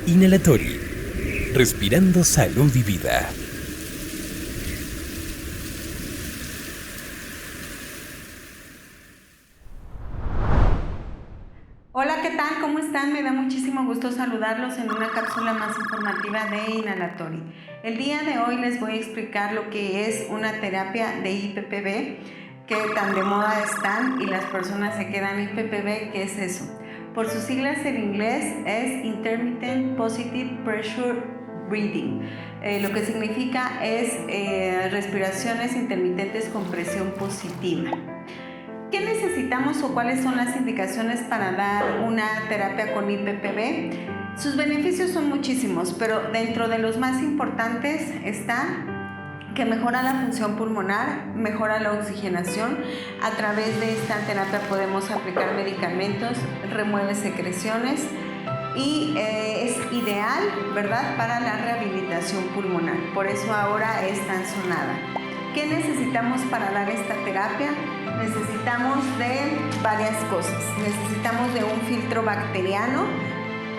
Inhalatori, respirando salud y vida. Hola, ¿qué tal? ¿Cómo están? Me da muchísimo gusto saludarlos en una cápsula más informativa de Inhalatori. El día de hoy les voy a explicar lo que es una terapia de IPPB, que tan de moda están y las personas se quedan IPPB. ¿Qué es eso? Por sus siglas en inglés es Intermittent Positive Pressure Breathing. Lo que significa es respiraciones intermitentes con presión positiva. ¿Qué necesitamos o cuáles son las indicaciones para dar una terapia con IPPB? Sus beneficios son muchísimos, pero dentro de los más importantes está que mejora la función pulmonar, mejora la oxigenación. A través de esta terapia podemos aplicar medicamentos, remueve secreciones y es ideal, ¿verdad?, para la rehabilitación pulmonar. Por eso ahora es tan sonada. ¿Qué necesitamos para dar esta terapia? Necesitamos de varias cosas. Necesitamos de un filtro bacteriano.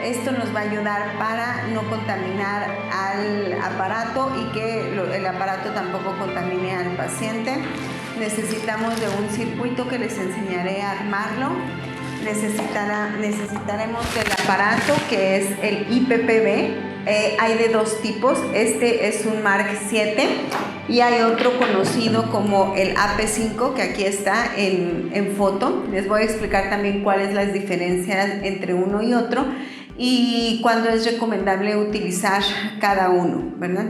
Esto nos va a ayudar para no contaminar al aparato y que el aparato tampoco contamine al paciente. Necesitamos de un circuito que les enseñaré a armarlo. Necesitaremos del aparato que es el IPPB. Hay de dos tipos. Este es un Mark 7 y hay otro conocido como el AP5, que aquí está en foto. Les voy a explicar también cuáles las diferencias entre uno y otro y cuándo es recomendable utilizar cada uno, ¿verdad?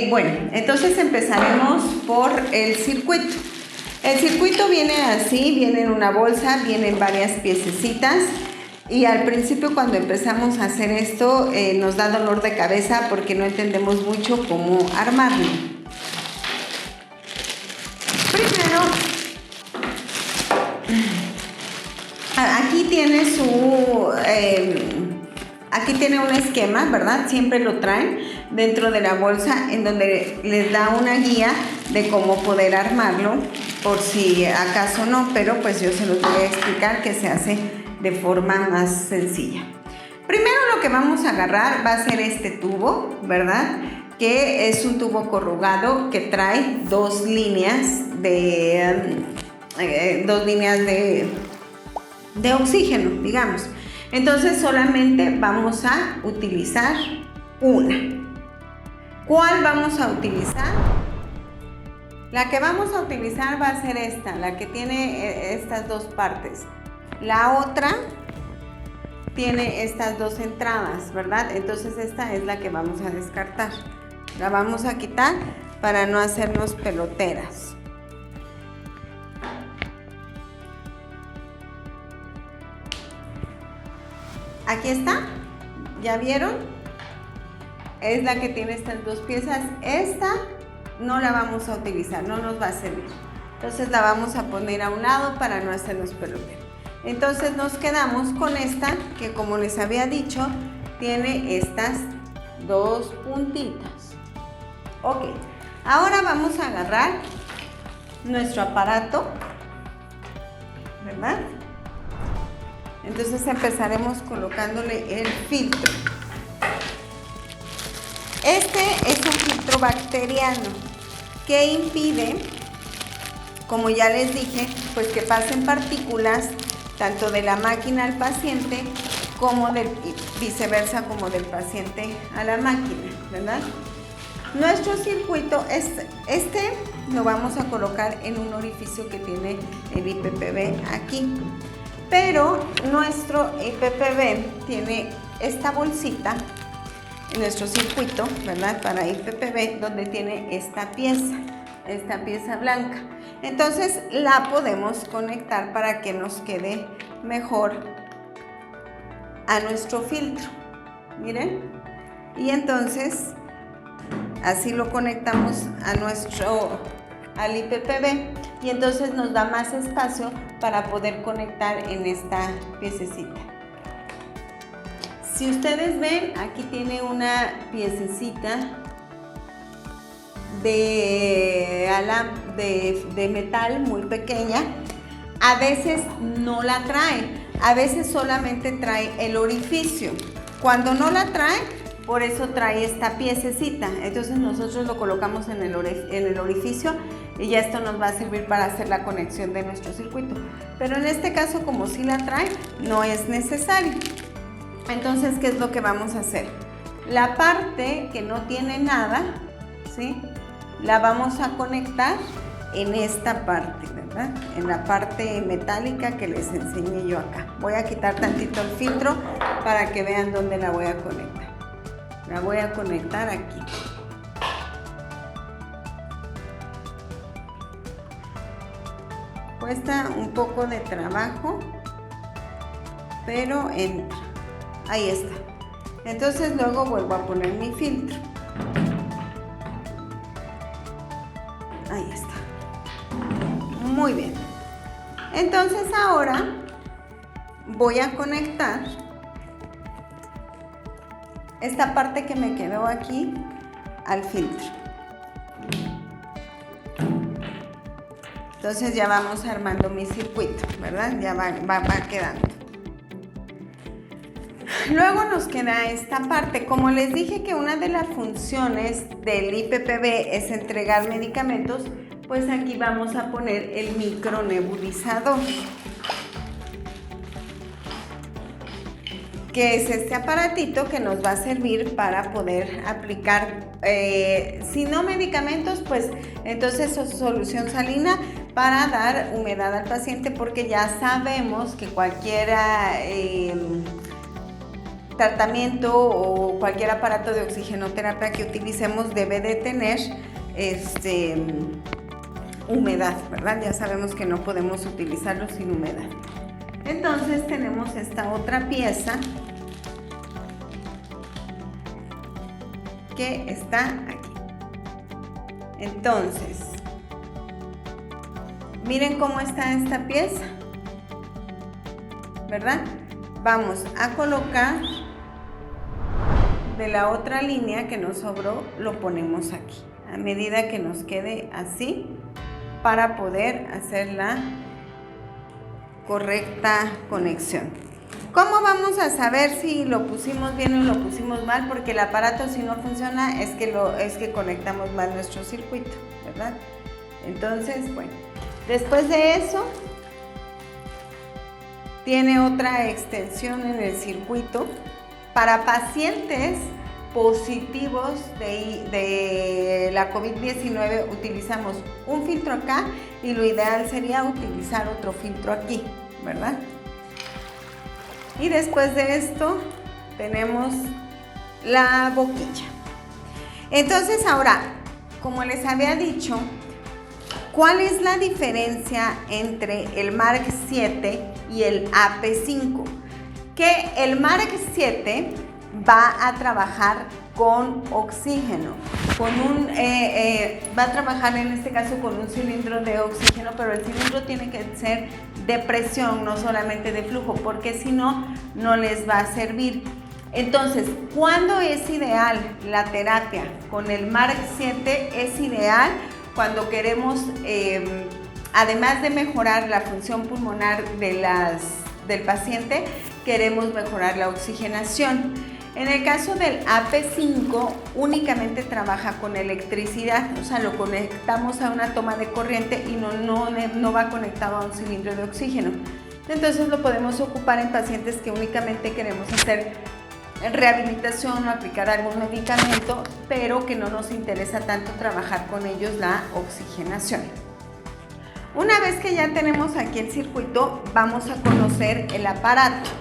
Bueno, entonces empezaremos por el circuito. El circuito viene así, viene en una bolsa, vienen varias piececitas y al principio cuando empezamos a hacer esto nos da dolor de cabeza porque no entendemos mucho cómo armarlo. Primero, aquí tiene un esquema, ¿verdad? Siempre lo traen dentro de la bolsa en donde les da una guía de cómo poder armarlo, por si acaso no, pero pues yo se los voy a explicar que se hace de forma más sencilla. Primero lo que vamos a agarrar va a ser este tubo, ¿verdad?, que es un tubo corrugado que trae dos líneas de oxígeno, digamos. Entonces solamente vamos a utilizar una. ¿Cuál vamos a utilizar? La que vamos a utilizar va a ser esta, la que tiene estas dos partes. La otra tiene estas dos entradas, ¿verdad? Entonces esta es la que vamos a descartar. La vamos a quitar para no hacernos peloteras. Aquí está, ¿ya vieron? Es la que tiene estas dos piezas. Esta no la vamos a utilizar, no nos va a servir. Entonces la vamos a poner a un lado para no hacernos peloteras. Entonces nos quedamos con esta que, como les había dicho, tiene estas dos puntitas. Ok, ahora vamos a agarrar nuestro aparato, ¿verdad? Entonces empezaremos colocándole el filtro. Este es un filtro bacteriano que impide, como ya les dije, pues que pasen partículas tanto de la máquina al paciente como viceversa, como del paciente a la máquina, ¿verdad? Nuestro circuito, este lo vamos a colocar en un orificio que tiene el IPPB aquí. Pero nuestro IPPB tiene esta bolsita, nuestro circuito, ¿verdad?, para IPPB, donde tiene esta pieza blanca. Entonces la podemos conectar para que nos quede mejor a nuestro filtro. Miren. Y entonces así lo conectamos al IPPB y entonces nos da más espacio para poder conectar en esta piececita. Si ustedes ven, aquí tiene una piececita de metal muy pequeña, a veces no la trae, a veces solamente trae el orificio. Cuando no la trae, por eso trae esta piececita. Entonces nosotros lo colocamos en el orificio y ya esto nos va a servir para hacer la conexión de nuestro circuito. Pero en este caso, como sí la trae, no es necesario. Entonces, ¿qué es lo que vamos a hacer? La parte que no tiene nada, ¿sí?, la vamos a conectar en esta parte, ¿verdad? En la parte metálica que les enseñé yo acá. Voy a quitar tantito el filtro para que vean dónde la voy a conectar. La voy a conectar aquí. Cuesta un poco de trabajo, pero entra. Ahí está. Entonces luego vuelvo a poner mi filtro. Ahí está. Muy bien. Entonces ahora voy a conectar esta parte que me quedó aquí al filtro. Entonces ya vamos armando mi circuito, ¿verdad? Ya va quedando. Luego nos queda esta parte. Como les dije que una de las funciones del IPPB es entregar medicamentos, pues aquí vamos a poner el micronebulizador, que es este aparatito que nos va a servir para poder aplicar, si no medicamentos, pues entonces solución salina para dar humedad al paciente, porque ya sabemos que cualquier tratamiento o cualquier aparato de oxigenoterapia que utilicemos debe de tener humedad, ¿verdad? Ya sabemos que no podemos utilizarlo sin humedad. Entonces tenemos esta otra pieza que está aquí. Entonces, miren cómo está esta pieza, ¿verdad? Vamos a colocar de la otra línea que nos sobró, lo ponemos aquí, a medida que nos quede así, para poder hacer la correcta conexión. ¿Cómo vamos a saber si lo pusimos bien o lo pusimos mal? Porque el aparato, si no funciona, es que conectamos mal nuestro circuito, ¿verdad? Entonces, bueno, después de eso, tiene otra extensión en el circuito para pacientes positivos de la COVID-19. Utilizamos un filtro acá y lo ideal sería utilizar otro filtro aquí, ¿verdad? Y después de esto tenemos la boquilla. Entonces ahora, como les había dicho, ¿cuál es la diferencia entre el Mark 7 y el AP5? Que el Mark 7 va a trabajar con oxígeno, va a trabajar en este caso con un cilindro de oxígeno, pero el cilindro tiene que ser de presión, no solamente de flujo, porque si no, no les va a servir. Entonces, ¿cuándo es ideal la terapia? Con el Mark 7 es ideal cuando queremos, además de mejorar la función pulmonar del paciente, queremos mejorar la oxigenación. En el caso del AP5 únicamente trabaja con electricidad, o sea, lo conectamos a una toma de corriente y no va conectado a un cilindro de oxígeno. Entonces lo podemos ocupar en pacientes que únicamente queremos hacer rehabilitación o aplicar algún medicamento, pero que no nos interesa tanto trabajar con ellos la oxigenación. Una vez que ya tenemos aquí el circuito, vamos a conocer el aparato.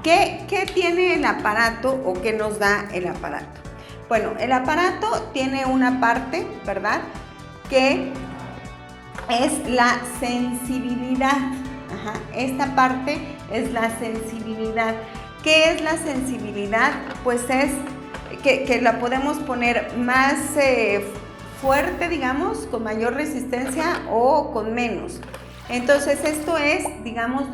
¿Qué tiene el aparato o qué nos da el aparato? Bueno, el aparato tiene una parte, ¿verdad?, que es la sensibilidad. Ajá, esta parte es la sensibilidad. ¿Qué es la sensibilidad? Pues es que la podemos poner más fuerte, digamos, con mayor resistencia o con menos. Entonces esto es, digamos,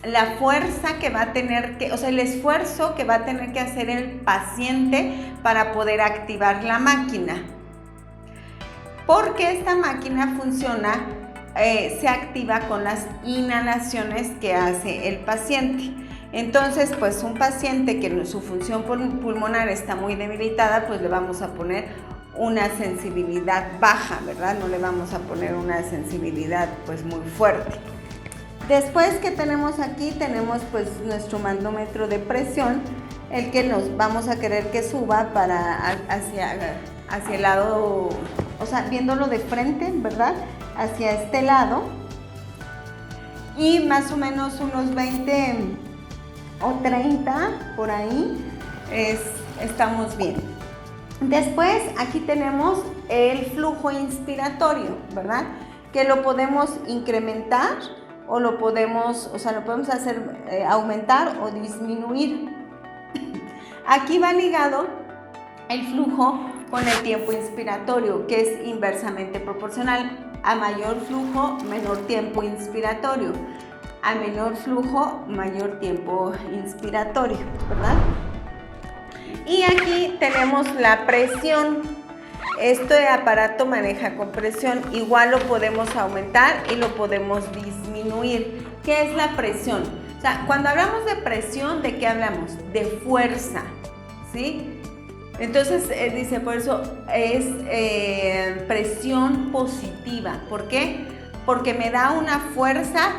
la fuerza que va a tener que, o sea, el esfuerzo que va a tener que hacer el paciente para poder activar la máquina. Porque esta máquina funciona, se activa con las inhalaciones que hace el paciente. Entonces, pues un paciente que su función pulmonar está muy debilitada, pues le vamos a poner una sensibilidad baja, ¿verdad? No le vamos a poner una sensibilidad pues muy fuerte. Después que tenemos aquí, tenemos pues nuestro manómetro de presión, el que nos vamos a querer que suba hacia el lado, o sea, viéndolo de frente, ¿verdad? Hacia este lado. Y más o menos unos 20 o 30 por ahí estamos bien. Después aquí tenemos el flujo inspiratorio, ¿verdad? Que lo podemos incrementar o lo podemos hacer aumentar o disminuir. Aquí va ligado el flujo con el tiempo inspiratorio, que es inversamente proporcional. A mayor flujo, menor tiempo inspiratorio. A menor flujo, mayor tiempo inspiratorio, ¿verdad? Y aquí tenemos la presión. Este aparato maneja con presión, igual lo podemos aumentar y lo podemos disminuir. ¿Qué es la presión? O sea, cuando hablamos de presión, ¿de qué hablamos? De fuerza, ¿sí? Entonces, dice, por eso es presión positiva. ¿Por qué? Porque me da una fuerza,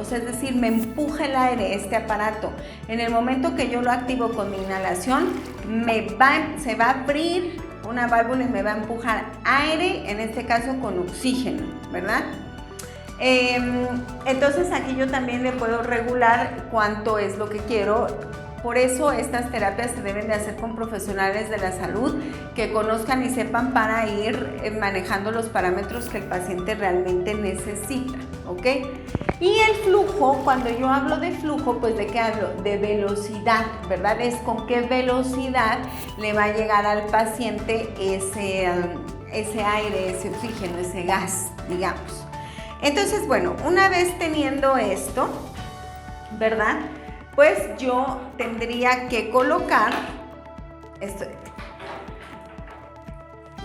o sea, es decir, me empuja el aire este aparato. En el momento que yo lo activo con mi inhalación, se va a abrir una válvula y me va a empujar aire, en este caso con oxígeno, ¿verdad? Entonces aquí yo también le puedo regular cuánto es lo que quiero. Por eso estas terapias se deben de hacer con profesionales de la salud que conozcan y sepan para ir manejando los parámetros que el paciente realmente necesita, ¿ok? Y el flujo, cuando yo hablo de flujo, pues ¿de qué hablo? De velocidad, ¿verdad? Es con qué velocidad le va a llegar al paciente ese aire, ese oxígeno, ese gas, digamos. Entonces, bueno, una vez teniendo esto, ¿verdad? Pues yo tendría que colocar esto,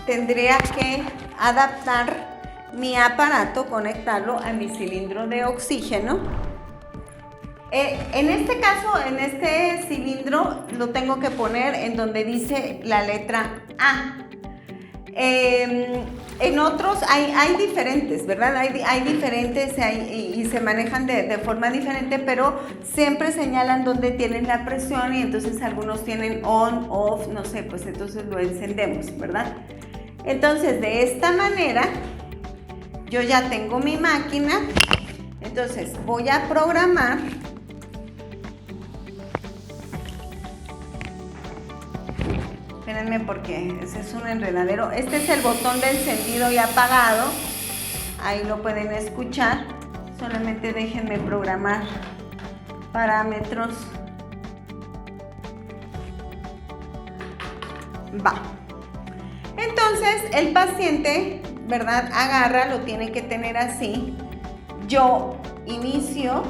tendría que adaptar mi aparato, conectarlo a mi cilindro de oxígeno. En este caso, en este cilindro lo tengo que poner en donde dice la letra A. En otros hay diferentes, ¿verdad? Hay diferentes y se manejan de forma diferente, pero siempre señalan dónde tienen la presión y entonces algunos tienen on, off, no sé, pues entonces lo encendemos, ¿verdad? Entonces, de esta manera, yo ya tengo mi máquina, entonces voy a programar. Espérenme porque ese es un enredadero. Este es el botón de encendido y apagado. Ahí lo pueden escuchar. Solamente déjenme programar parámetros. Va. Entonces el paciente, ¿verdad? Agarra, lo tiene que tener así. Yo inicio,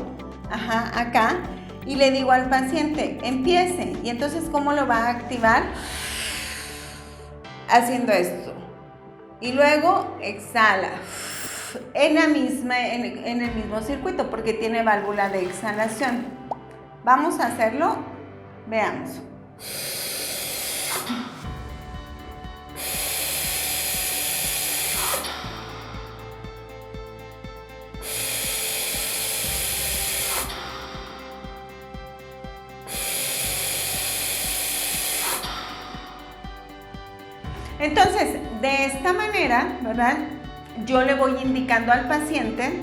acá, y le digo al paciente, empiece. Y entonces, ¿cómo lo va a activar? Haciendo esto. Y luego exhala. En el mismo circuito, porque tiene válvula de exhalación. Vamos a hacerlo. Veamos. Entonces, de esta manera, ¿verdad? Yo le voy indicando al paciente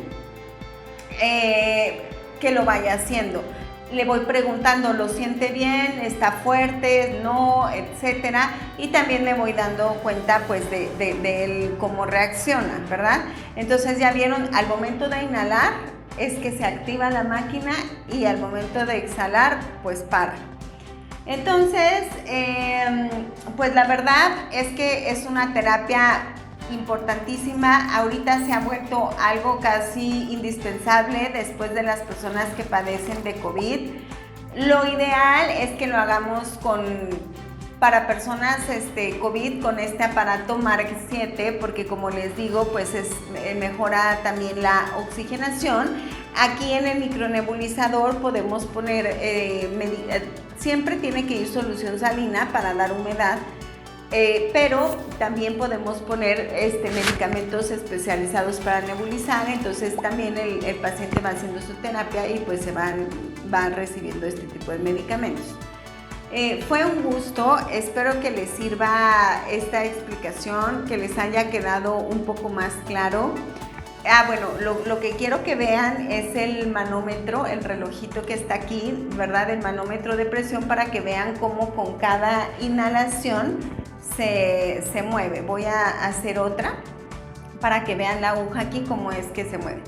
que lo vaya haciendo. Le voy preguntando, ¿lo siente bien? ¿Está fuerte? ¿No? Etcétera. Y también le voy dando cuenta, pues, de él cómo reacciona, ¿verdad? Entonces, ya vieron, al momento de inhalar es que se activa la máquina y al momento de exhalar, pues, para. Entonces, pues la verdad es que es una terapia importantísima. Ahorita se ha vuelto algo casi indispensable después de las personas que padecen de COVID. Lo ideal es que lo hagamos para personas COVID con este aparato Mark 7, porque como les digo, pues mejora también la oxigenación. Aquí en el micronebulizador podemos poner, siempre tiene que ir solución salina para dar humedad, pero también podemos poner medicamentos especializados para nebulizar. Entonces también el paciente va haciendo su terapia y pues se van recibiendo este tipo de medicamentos. Fue un gusto, espero que les sirva esta explicación, que les haya quedado un poco más claro. Bueno, lo que quiero que vean es el manómetro, el relojito que está aquí, ¿verdad? El manómetro de presión, para que vean cómo con cada inhalación se mueve. Voy a hacer otra para que vean la aguja aquí cómo es que se mueve.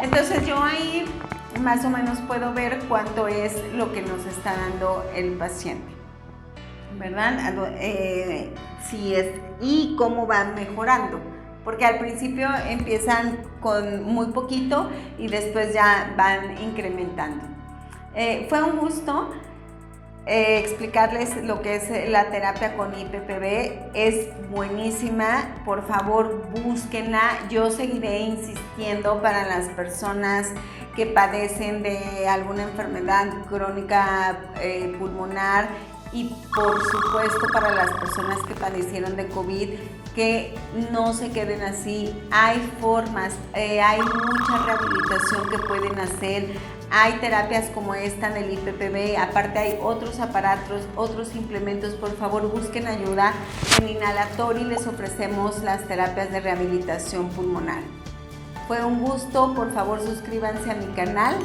Entonces yo ahí más o menos puedo ver cuánto es lo que nos está dando el paciente, ¿verdad? Y cómo van mejorando, porque al principio empiezan con muy poquito y después ya van incrementando. Fue un gusto explicarles lo que es la terapia con IPPB. Es buenísima, por favor búsquenla. Yo seguiré insistiendo para las personas que padecen de alguna enfermedad crónica pulmonar, y por supuesto para las personas que padecieron de COVID, que no se queden así. Hay formas, hay mucha rehabilitación que pueden hacer. Hay terapias como esta del IPPB, aparte hay otros aparatos, otros implementos. Por favor busquen ayuda. En Inhalatori les ofrecemos las terapias de rehabilitación pulmonar. Fue un gusto, por favor suscríbanse a mi canal,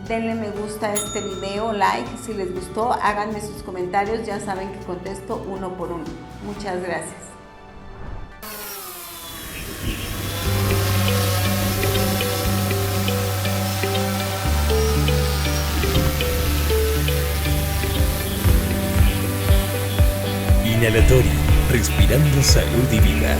denle me gusta a este video, like si les gustó, háganme sus comentarios, ya saben que contesto uno por uno. Muchas gracias. Inhalatori, respirando salud y vida.